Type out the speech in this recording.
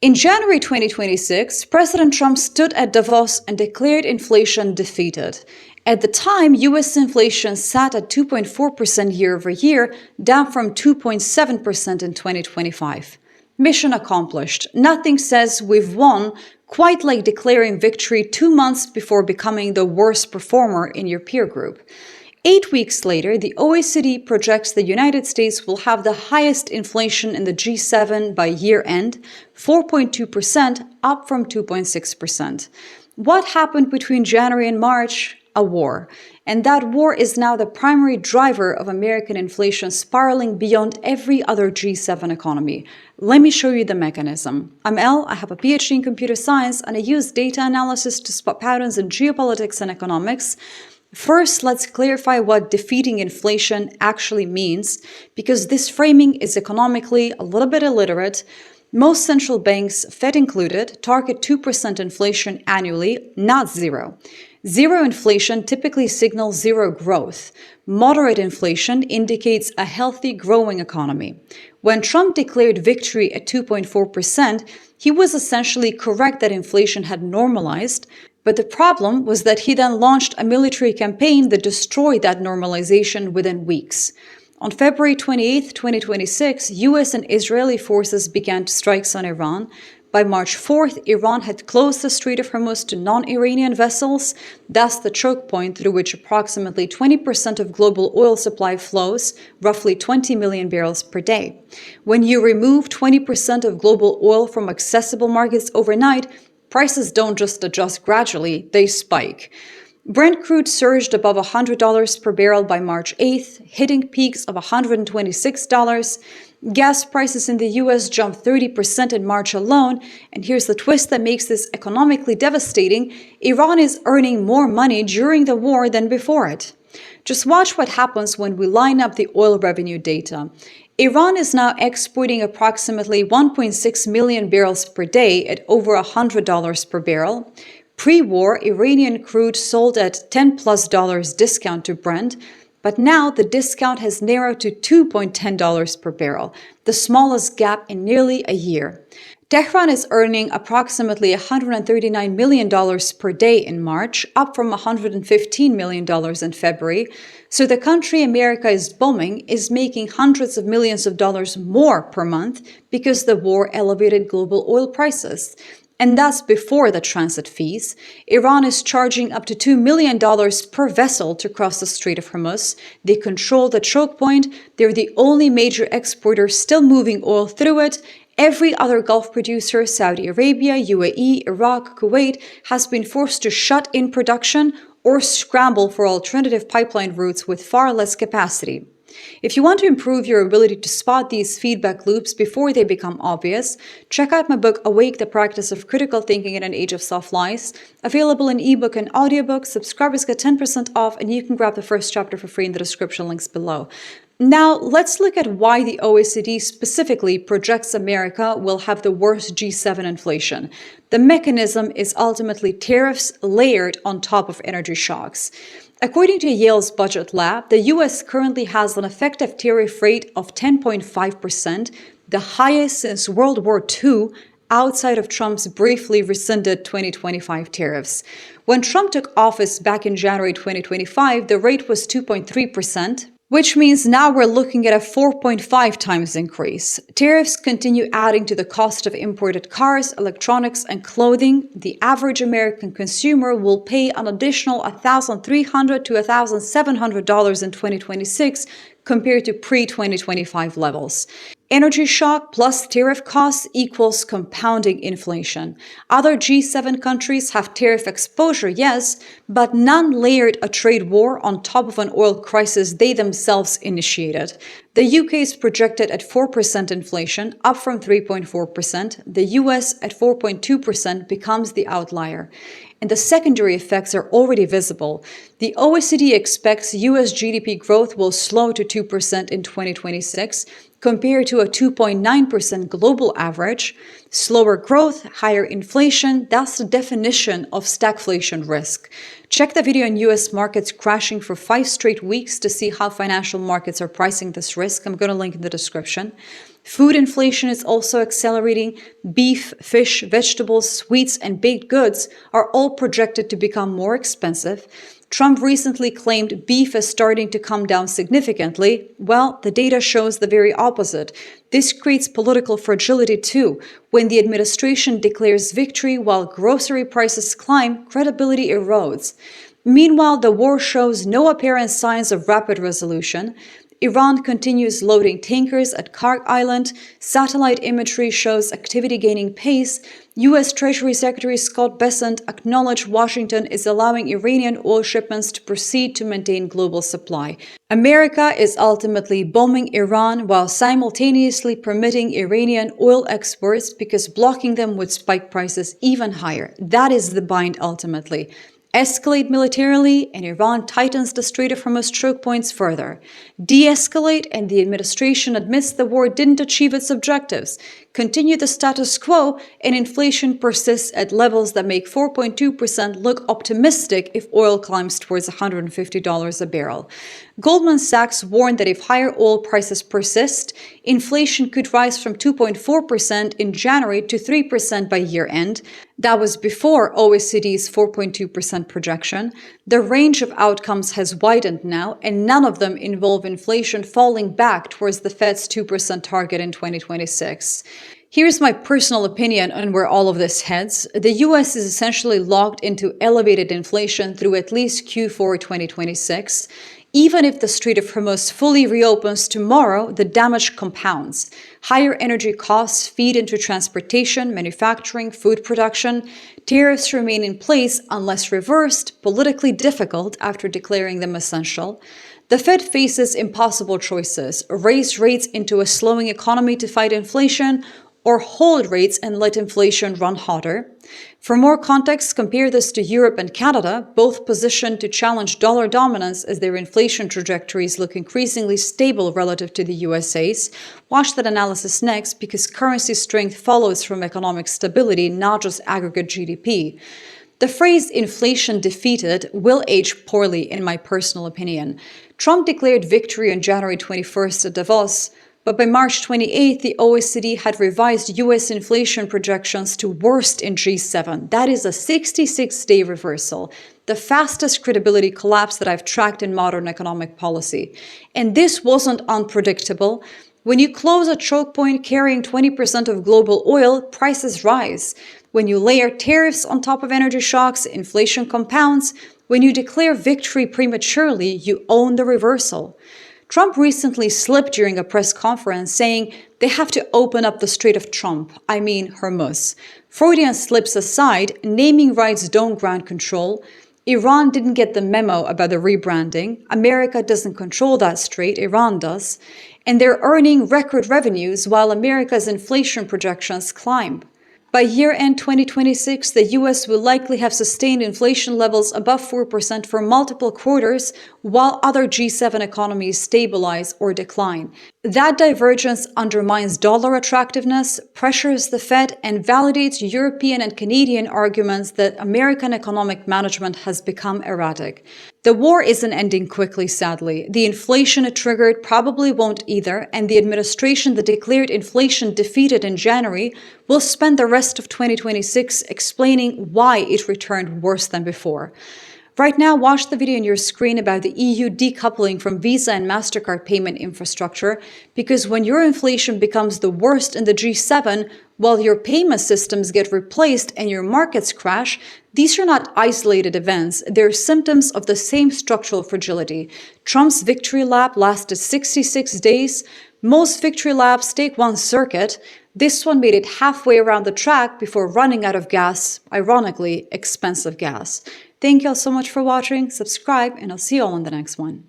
In January 2026, President Trump stood at Davos and declared inflation defeated. At the time, US inflation sat at 2.4% year over year, down from 2.7% in 2025. Mission accomplished. Nothing says we've won quite like declaring victory 2 months before becoming the worst performer in your peer group. 8 weeks later, the OECD projects the United States will have the highest inflation in the G7 by year-end, 4.2%, up from 2.6%. What happened between January and March? A war. And that war is now the primary driver of American inflation spiraling beyond every other G7 economy. Let me show you the mechanism. I'm Elle, I have a PhD in computer science, and I use data analysis to spot patterns in geopolitics and economics. First, let's clarify what defeating inflation actually means, because this framing is economically a little bit illiterate. Most central banks, Fed included, target 2% inflation annually, not zero. Zero inflation typically signals zero growth. Moderate inflation indicates a healthy, growing economy. When Trump declared victory at 2.4%, he was essentially correct that inflation had normalized. But the problem was that he then launched a military campaign that destroyed that normalization within weeks. On February 28, 2026, US and Israeli forces began strikes on Iran. By March 4th, Iran had closed the Strait of Hormuz to non-Iranian vessels. That's the choke point through which approximately 20% of global oil supply flows, roughly 20 million barrels per day. When you remove 20% of global oil from accessible markets overnight, prices don't just adjust gradually, they spike. Brent crude surged above $100 per barrel by March 8th, hitting peaks of $126. Gas prices in the US jumped 30% in March alone, and here's the twist that makes this economically devastating: Iran is earning more money during the war than before it. Just watch what happens when we line up the oil revenue data. Iran is now exporting approximately 1.6 million barrels per day at over $100 per barrel. Pre-war, Iranian crude sold at $10+ discount to Brent, but now the discount has narrowed to $2.10 per barrel, the smallest gap in nearly a year. Tehran is earning approximately $139 million per day in March, up from $115 million in February. So the country America is bombing is making hundreds of millions of dollars more per month because the war elevated global oil prices. And that's before the transit fees. Iran is charging up to $2 million per vessel to cross the Strait of Hormuz. They control the choke point. They're the only major exporter still moving oil through it. Every other Gulf producer, Saudi Arabia, UAE, Iraq, Kuwait, has been forced to shut in production or scramble for alternative pipeline routes with far less capacity. If you want to improve your ability to spot these feedback loops before they become obvious, check out my book, Awake: The Practice of Critical Thinking in an Age of Soft Lies, available in ebook and audiobook. Subscribers get 10% off, and you can grab the first chapter for free in the description links below. Now, let's look at why the OECD specifically projects America will have the worst G7 inflation. The mechanism is ultimately tariffs layered on top of energy shocks. According to Yale's budget lab, the US currently has an effective tariff rate of 10.5%, the highest since World War II, outside of Trump's briefly rescinded 2025 tariffs. When Trump took office back in January 2025, the rate was 2.3%. Which means now we're looking at a 4.5 times increase. Tariffs continue adding to the cost of imported cars, electronics, and clothing. The average American consumer will pay an additional $1,300 to $1,700 in 2026 compared to pre-2025 levels. Energy shock plus tariff costs equals compounding inflation. Other G7 countries have tariff exposure, yes, but none layered a trade war on top of an oil crisis they themselves initiated. The UK is projected at 4% inflation, up from 3.4%. The US at 4.2% becomes the outlier. And the secondary effects are already visible. The OECD expects US GDP growth will slow to 2% in 2026, compared to a 2.9% global average. Slower growth, higher inflation, that's the definition of stagflation risk. Check the video on US markets crashing for 5 straight weeks to see how financial markets are pricing this risk. I'm going to link in the description. Food inflation is also accelerating. Beef, fish, vegetables, sweets, and baked goods are all projected to become more expensive. Trump recently claimed beef is starting to come down significantly. Well, the data shows the very opposite. This creates political fragility too. When the administration declares victory while grocery prices climb, credibility erodes. Meanwhile, the war shows no apparent signs of rapid resolution. Iran continues loading tankers at Karg Island. Satellite imagery shows activity gaining pace. U.S. Treasury Secretary Scott Bessent acknowledged Washington is allowing Iranian oil shipments to proceed to maintain global supply. America is ultimately bombing Iran while simultaneously permitting Iranian oil exports because blocking them would spike prices even higher. That is the bind ultimately. Escalate militarily, and Iran tightens the Strait of Hormuz choke points further. De-escalate, and the administration admits the war didn't achieve its objectives. Continue the status quo, and inflation persists at levels that make 4.2% look optimistic if oil climbs towards $150 a barrel. Goldman Sachs warned that if higher oil prices persist, inflation could rise from 2.4% in January to 3% by year-end. That was before OECD's 4.2% projection. The range of outcomes has widened now, and none of them involve inflation falling back towards the Fed's 2% target in 2026. Here's my personal opinion on where all of this heads. The US is essentially locked into elevated inflation through at least Q4 2026. Even if the Strait of Hormuz fully reopens tomorrow, the damage compounds. Higher energy costs feed into transportation, manufacturing, food production. Tariffs remain in place unless reversed, politically difficult after declaring them essential. The Fed faces impossible choices: raise rates into a slowing economy to fight inflation, or hold rates and let inflation run hotter. For more context, compare this to Europe and Canada, both positioned to challenge dollar dominance as their inflation trajectories look increasingly stable relative to the USA's. Watch that analysis next, because currency strength follows from economic stability, not just aggregate GDP. The phrase inflation defeated will age poorly, in my personal opinion. Trump declared victory on January 21st at Davos, but by March 28th, the OECD had revised U.S. inflation projections to worst in G7. That is a 66-day reversal, the fastest credibility collapse that I've tracked in modern economic policy. And this wasn't unpredictable. When you close a choke point carrying 20% of global oil, prices rise. When you layer tariffs on top of energy shocks, inflation compounds. When you declare victory prematurely, you own the reversal. Trump recently slipped during a press conference saying they have to open up the Strait of Hormuz. Freudian slips aside, naming rights don't grant control. Iran didn't get the memo about the rebranding. America doesn't control that strait, Iran does. And they're earning record revenues while America's inflation projections climb. By year-end 2026, the U.S. will likely have sustained inflation levels above 4% for multiple quarters, while other G7 economies stabilize or decline. That divergence undermines dollar attractiveness, pressures the Fed, and validates European and Canadian arguments that American economic management has become erratic. The war isn't ending quickly, sadly. The inflation it triggered probably won't either, and the administration that declared inflation defeated in January will spend the rest of 2026 explaining why it returned worse than before. Right now, watch the video on your screen about the EU decoupling from Visa and MasterCard payment infrastructure, because when your inflation becomes the worst in the G7, while your payment systems get replaced and your markets crash, these are not isolated events. They're symptoms of the same structural fragility. Trump's victory lap lasted 66 days. Most victory laps take one circuit. This one made it halfway around the track before running out of gas, ironically, expensive gas. Thank you all so much for watching. Subscribe, and I'll see you all in the next one.